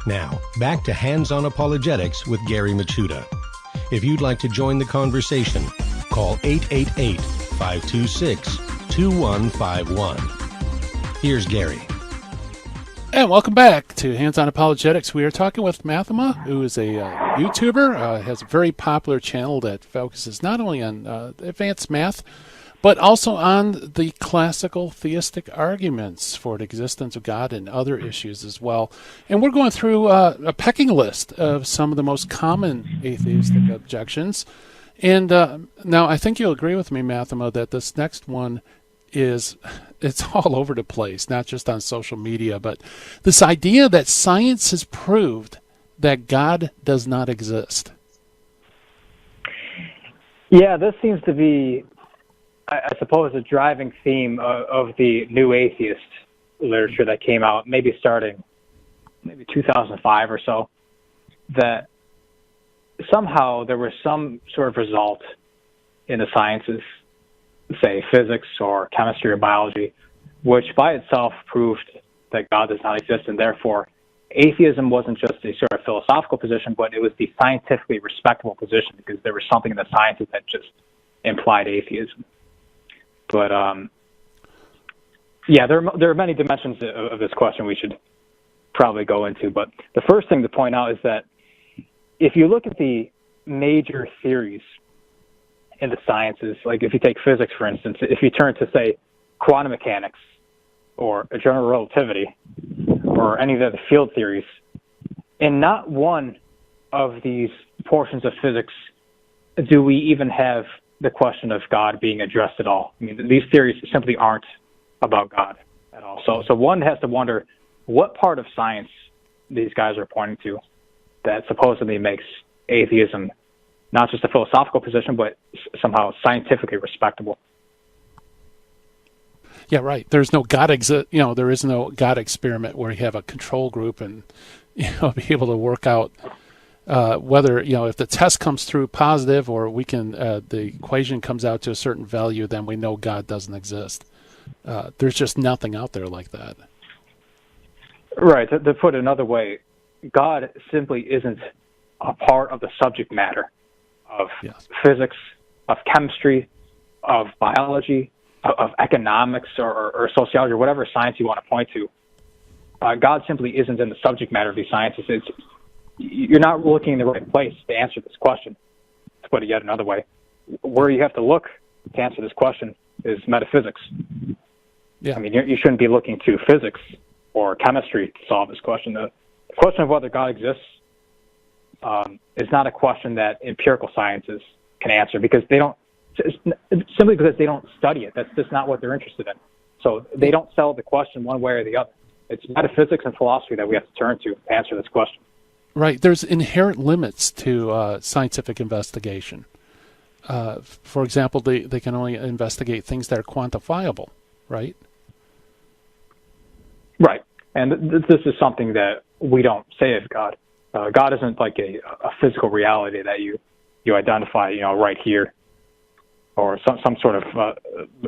S2: Now, back to Hands-on Apologetics with Gary Machuda. If you'd like to join the conversation, call 888-526-2151. Here's Gary.
S3: And welcome back to Hands-on Apologetics. We are talking with Mathoma, who is a YouTuber, has a very popular channel that focuses not only on advanced math, but also on the classical theistic arguments for the existence of God and other issues as well. And we're going through a pecking list of some of the most common atheistic objections. And now I think you'll agree with me, Mathoma, that this next one it's all over the place, not just on social media, but this idea that science has proved that God does not exist.
S5: Yeah, this seems to be, I suppose, a driving theme of the new atheist literature that came out, maybe starting 2005 or so, that somehow there was some sort of result in the sciences, say physics or chemistry or biology, which by itself proved that God does not exist, and therefore atheism wasn't just a sort of philosophical position, but it was the scientifically respectable position, because there was something in the sciences that just implied atheism. But yeah, there are many dimensions of this question we should probably go into. But the first thing to point out is that if you look at the major theories in the sciences, like if you take physics, for instance, if you turn to, say, quantum mechanics or general relativity or any of the other field theories, in not one of these portions of physics do we even have the question of God being addressed at all. I mean, these theories simply aren't about God at all. So one has to wonder what part of science these guys are pointing to that supposedly makes atheism not just a philosophical position, but somehow scientifically respectable.
S3: Yeah, right. There's no God there is no God experiment where you have a control group and be able to work out whether if the test comes through positive, or we can the equation comes out to a certain value, then we know God doesn't exist. There's just nothing out there like that.
S5: Right. To put it another way, God simply isn't a part of the subject matter of physics, of chemistry, of biology, of economics, or sociology, or whatever science you want to point to. God simply isn't in the subject matter of these sciences. You're not looking in the right place to answer this question. To put it yet another way, where you have to look to answer this question is metaphysics. Yeah. I mean, you shouldn't be looking to physics or chemistry to solve this question. The question of whether God exists is not a question that empirical sciences can answer, because they don't, simply because they don't study it. That's just not what they're interested in. So they don't sell the question one way or the other. It's metaphysics and philosophy that we have to turn to answer this question.
S3: Right. There's inherent limits to scientific investigation. For example, they can only investigate things that are quantifiable, right?
S5: Right. And this is something that we don't say of God. God isn't like a physical reality that you identify, right here, or some sort of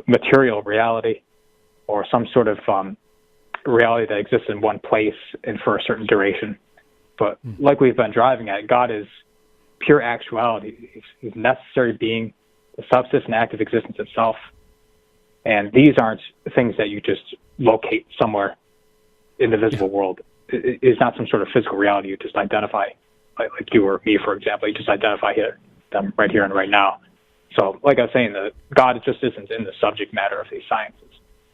S5: material reality, or some sort of reality that exists in one place and for a certain duration. But like we've been driving at, God is pure actuality. He's necessary being, the substance and active existence itself. And these aren't things that you just locate somewhere in the visible world. is not some sort of physical reality you just identify, like you or me, for example. You just identify them right here and right now. So, like I was saying, God just isn't in the subject matter of these sciences.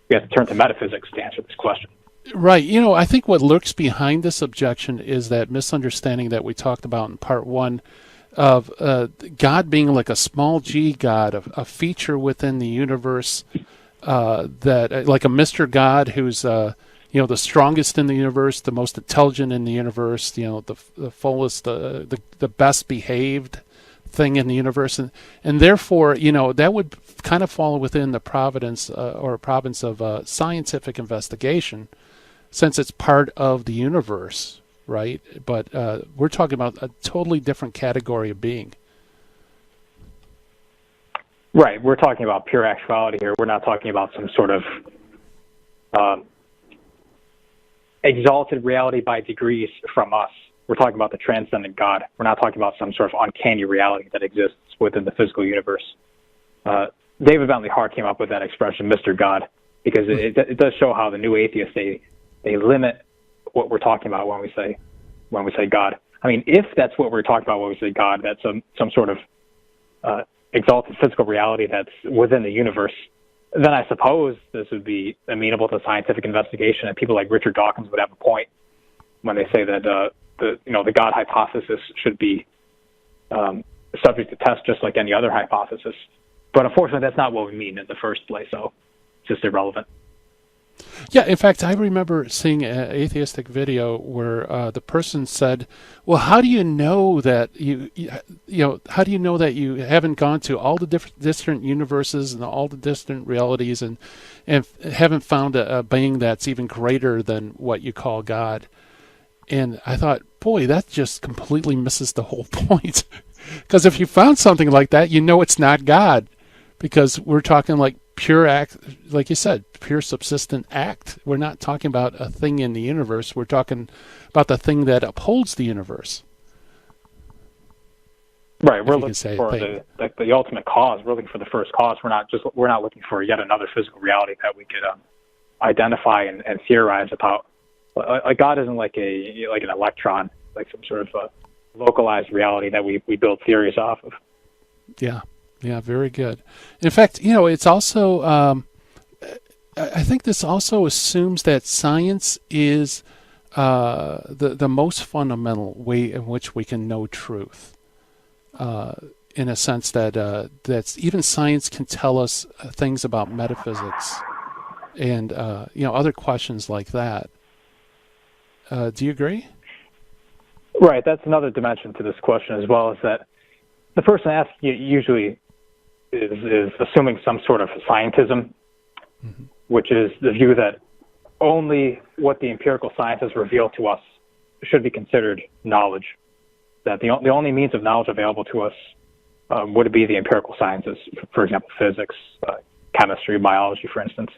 S5: We have to turn to metaphysics to answer this question.
S3: Right. I think what lurks behind this objection is that misunderstanding that we talked about in part one of God being like a small g God, a feature within the universe, that like a Mr. God who's the strongest in the universe, the most intelligent in the universe, the fullest, the best behaved thing in the universe, and therefore that would kind of fall within the province of scientific investigation, since it's part of the universe, right? But we're talking about a totally different category of being.
S5: Right. We're talking about pure actuality here. We're not talking about some sort of exalted reality by degrees from us. We're talking about the transcendent God. We're not talking about some sort of uncanny reality that exists within the physical universe. David Bentley Hart came up with that expression, Mr. God, because it does show how the new atheists, they limit what we're talking about when we say God. I mean, if that's what we're talking about when we say God, that's some sort of exalted physical reality that's within the universe, then I suppose this would be amenable to scientific investigation, and people like Richard Dawkins would have a point when they say that the God hypothesis should be subject to test just like any other hypothesis. But unfortunately, that's not what we mean in the first place, so it's just irrelevant.
S3: Yeah, in fact, I remember seeing an atheistic video where the person said, "Well, how do you know that how do you know that you haven't gone to all the different universes and all the distant realities and haven't found a being that's even greater than what you call God?" And I thought, boy, that just completely misses the whole point. Because if you found something like that, it's not God, because we're talking like pure act, like you said, pure subsistent act. We're not talking about a thing in the universe. We're talking about the thing that upholds the universe.
S5: Right. We're looking for the ultimate cause. We're looking for the first cause. We're not looking for yet another physical reality that we could identify and theorize about. Like God isn't like an electron, like some sort of localized reality that we build theories off of. Yeah, very good. In fact, it's also I think this also assumes that science is the most fundamental way in which we can know truth. In a sense that that's even science can tell us things about metaphysics and other questions like that. Do you agree? Right. That's another dimension to this question as well, is that the person asking you usually is assuming some sort of scientism, mm-hmm. which is the view that only what the empirical sciences reveal to us should be considered knowledge, that the only means of knowledge available to us would be the empirical sciences, for example, physics, chemistry, biology, for instance.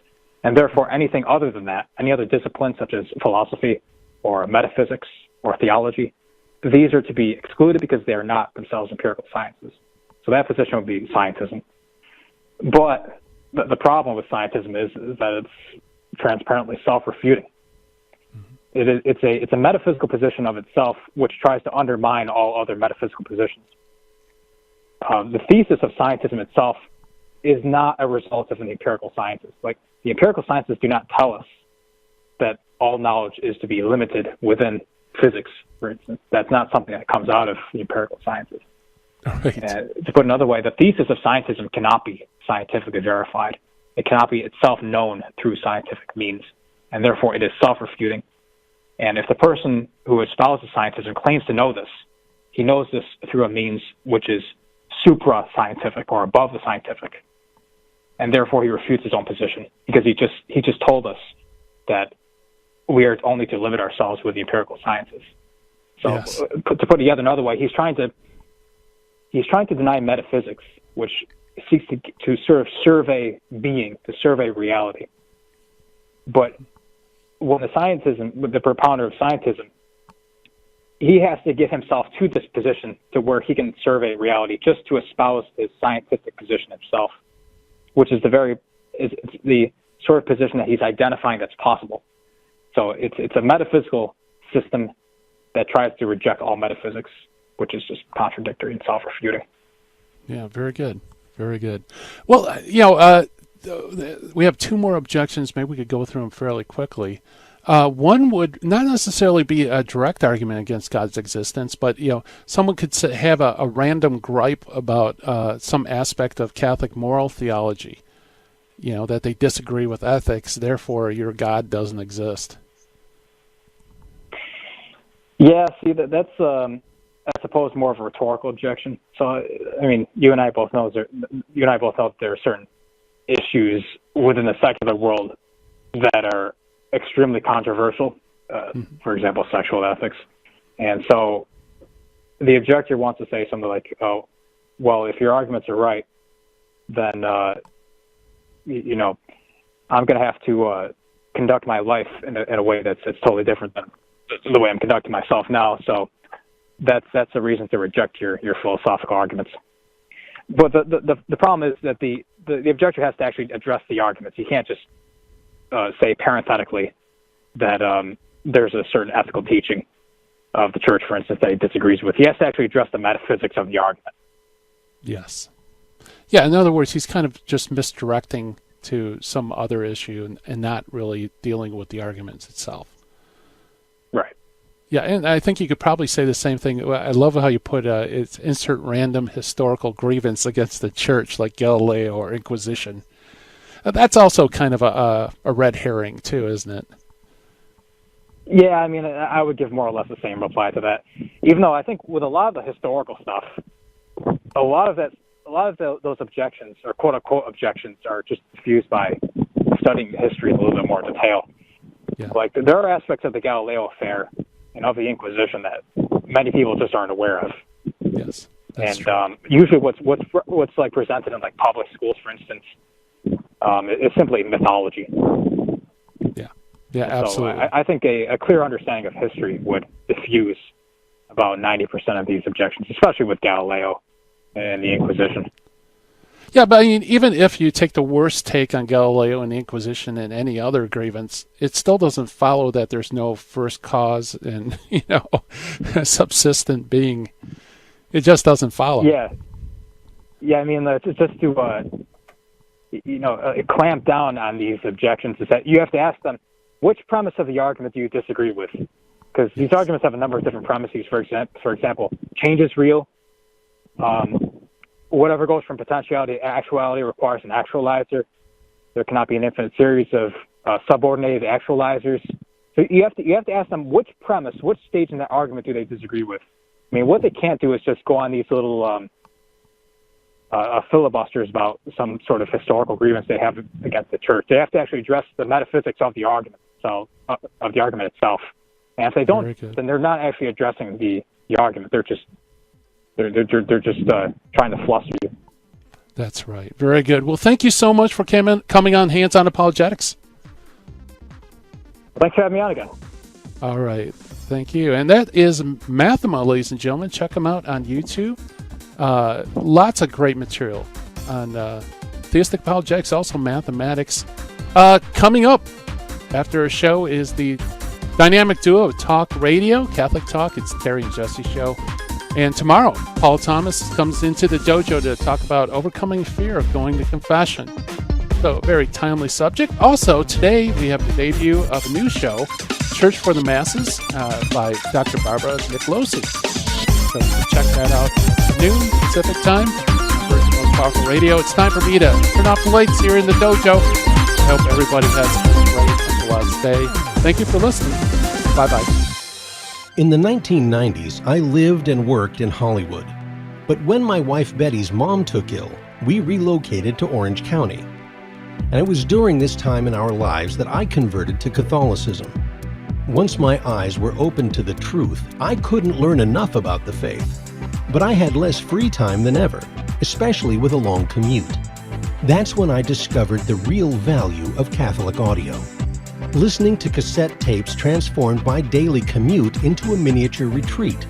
S5: And therefore, anything other than that, any other discipline such as philosophy or metaphysics or theology, these are to be excluded because they are not themselves empirical sciences. So that position would be scientism. But the problem with scientism is that it's transparently self-refuting. Mm-hmm. It's a metaphysical position of itself which tries to undermine all other metaphysical positions. The thesis of scientism itself is not a result of the empirical sciences. Like, the empirical sciences do not tell us that all knowledge is to be limited within physics, for instance. That's not something that comes out of the empirical sciences. Right. To put another way, the thesis of scientism cannot be scientifically verified. It cannot be itself known through scientific means, and therefore it is self-refuting. And if the person who espouses scientism claims to know this, he knows this through a means which is supra-scientific or above the scientific, and therefore he refutes his own position because he just told us that we are only to limit ourselves with the empirical sciences. So, yes. To put it yet another way, he's trying to deny metaphysics, which seeks to sort of survey being, to survey reality. But when the propounder of scientism, he has to get himself to this position to where he can survey reality just to espouse his scientific position himself, which is the sort of position that he's identifying that's possible. So it's a metaphysical system that tries to reject all metaphysics, which is just contradictory and self-refuting.
S3: Yeah, very good. Very good. Well, we have two more objections. Maybe we could go through them fairly quickly. One would not necessarily be a direct argument against God's existence, but someone could have a random gripe about some aspect of Catholic moral theology. That they disagree with ethics, therefore your God doesn't exist.
S5: Yeah, see, that's I suppose more of a rhetorical objection. So, I mean, you and I both know there are certain issues within the secular world that are extremely controversial. For example, sexual ethics, and so the objector wants to say something like, "Oh, well, if your arguments are right, then I'm going to have to conduct my life in a way that's totally different than the way I'm conducting myself now. So that's a reason to reject your philosophical arguments." But the problem is that the objector has to actually address the arguments. He can't just say parenthetically that there's a certain ethical teaching of the church, for instance, that he disagrees with. He has to actually address the metaphysics of the argument.
S3: Yes. Yeah, in other words, he's kind of just misdirecting to some other issue and not really dealing with the arguments itself.
S5: Right.
S3: Yeah, and I think you could probably say the same thing. I love how you put it's insert random historical grievance against the church, like Galileo or Inquisition. That's also kind of a red herring too, isn't it?
S5: Yeah, I mean, I would give more or less the same reply to that. Even though I think with a lot of the historical stuff, a lot of those objections, or quote-unquote objections, are just diffused by studying the history in a little bit more detail.
S3: Yeah.
S5: Like, there are aspects of the Galileo affair and of the Inquisition that many people just aren't aware of.
S3: Yes, that's
S5: and
S3: true.
S5: Usually what's like presented in like public schools, for instance, is simply mythology.
S3: Yeah, absolutely.
S5: So I think a clear understanding of history would diffuse about 90% of these objections, especially with Galileo and the Inquisition.
S3: Yeah, but I mean, even if you take the worst take on Galileo and the Inquisition and any other grievance, it still doesn't follow that there's no first cause and, subsistent being. It just doesn't follow.
S5: Yeah. I mean, it's just to, clamp down on these objections is that you have to ask them, which premise of the argument do you disagree with? Because these arguments have a number of different premises. For example, change is real. Whatever goes from potentiality to actuality requires an actualizer. There cannot be an infinite series of subordinated actualizers. So you have to ask them which premise, which stage in that argument do they disagree with. I mean, what they can't do is just go on these little filibusters about some sort of historical grievance they have against the church. They have to actually address the metaphysics of the argument itself. And if they don't, then they're not actually addressing the argument. They're just trying to fluster you.
S3: That's right. Very good. Well, thank you so much for coming on Hands on Apologetics.
S5: Thanks for having me on again.
S3: All right. Thank you. And that is Mathoma, ladies and gentlemen. Check them out on YouTube. Lots of great material on theistic apologetics, also mathematics. Coming up after a show is the dynamic duo of Talk Radio, Catholic Talk. It's Terry and Jesse show. And tomorrow, Paul Thomas comes into the dojo to talk about overcoming fear of going to confession. So, very timely subject. Also, today we have the debut of a new show, Church for the Masses, by Dr. Barbara Nicolosi. So, you can check that out at noon Pacific time, Virgin Most Powerful Radio. It's time for me to turn off the lights here in the dojo. I hope everybody has a great and blessed day. Thank you for listening. Bye-bye.
S2: In the 1990s, I lived and worked in Hollywood. But when my wife Betty's mom took ill, we relocated to Orange County. And it was during this time in our lives that I converted to Catholicism. Once my eyes were opened to the truth, I couldn't learn enough about the faith. But I had less free time than ever, especially with a long commute. That's when I discovered the real value of Catholic audio. Listening to cassette tapes transformed my daily commute into a miniature retreat.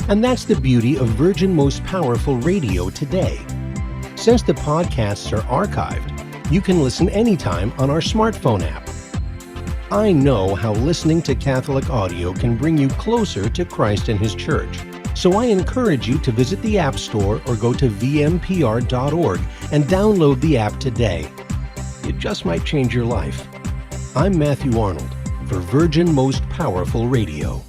S2: And that's the beauty of Virgin Most Powerful Radio today. Since the podcasts are archived, you can listen anytime on our smartphone app. I know how listening to Catholic audio can bring you closer to Christ and His Church. So I encourage you to visit the App Store or go to vmpr.org and download the app today. It just might change your life. I'm Matthew Arnold for Virgin Most Powerful Radio.